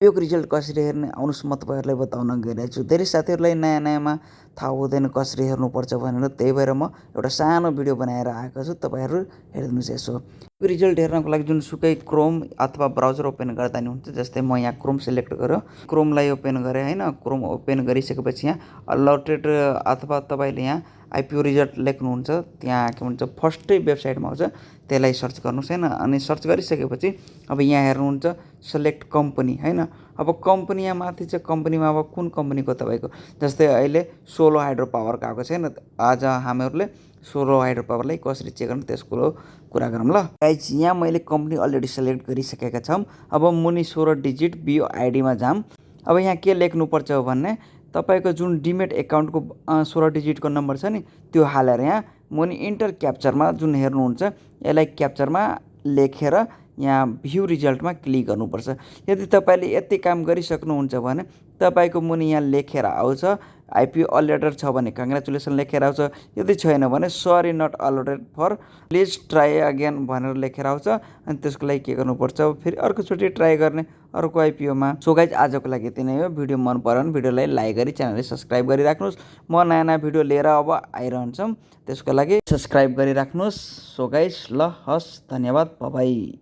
यो रिजल्ट कसरी हेर्ने आउनुहोस् म तपाईँहरूलाई बताउन गइरहेको छु। धेरै साथीहरूलाई नयाँमा थाहा हुँदैन कसरी हेर्नुपर्छ भनेर, त्यही भएर म एउटा सानो भिडियो बनाएर आएको छु। तपाईँहरू हेरिदिनुहोस् यसो। यो रिजल्ट हेर्नको लागि जुनसुकै क्रोम अथवा ब्राउजर ओपन गर्दा नि हुन्छ। जस्तै म यहाँ क्रोम सिलेक्ट गर्यो, क्रोमलाई ओपन गरेँ होइन। क्रोम ओपन गरिसकेपछि यहाँ अलर्टेड अथवा तपाईँले यहाँ आइपिओ रिजल्ट लेख्नुहुन्छ, त्यहाँ के भन्छ फर्स्टै वेबसाइटमा आउँछ, त्यसलाई सर्च गर्नुहोस् होइन। अनि सर्च गरिसकेपछि अब यहाँ हेर्नुहुन्छ सेलेक्ट कम्पनी होइन। अब कम्पनी यहाँ माथि छ, कम्पनीमा अब कुन कम्पनीको तपाईँको, जस्तै अहिले सोलो हाइड्रो पावरको आएको छ होइन। आज हामीहरूले सोलो हाइड्रो पावरलाई कसरी चेक गर्नु त्यसको कुरा गरौँ ल गाइज। यहाँ मैले कम्पनी अलरेडी सेलेक्ट गरिसकेका छौँ। अब मुनि 16 डिजिट बिओ आइडीमा जाऊँ। अब यहाँ के लेख्नुपर्छ भन्ने, तपाईँको जुन डिमेट एकाउन्टको 16 डिजिटको नम्बर छ नि, त्यो हालेर यहाँ मुनि इन्टर क्याप्चरमा जुन हेर्नुहुन्छ यसलाई क्याप्चरमा लेखेर यहाँ भ्यू रिजल्टमा क्लिक गर्नुपर्छ। यदि तपाईँले यति काम गरिसक्नुहुन्छ भने तपाईँको मुनि यहाँ लेखेर आउँछ आइपिओ अलर्टेड छ भने कङ्ग्रेचुलेसन लेखेर आउँछ। यदि छैन भने sorry not alerted for please try again भनेर लेखेर आउँछ। अनि त्यसको लागि के गर्नुपर्छ, फेरि अर्कोचोटि ट्राई गर्ने अर्को आइपिओमा। सो गाइज आजको लागि यति नै हो। भिडियो मन पऱ्यो भने भिडियोलाई लाइक गरी च्यानललाई सब्सक्राइब गरिराख्नुहोस्। म नयाँ नयाँ भिडियो लिएर अब आइरहन्छौँ, त्यसको लागि सब्सक्राइब गरिराख्नुहोस्। सो गाइज ल हस्, धन्यवाद, बाइ बाइ।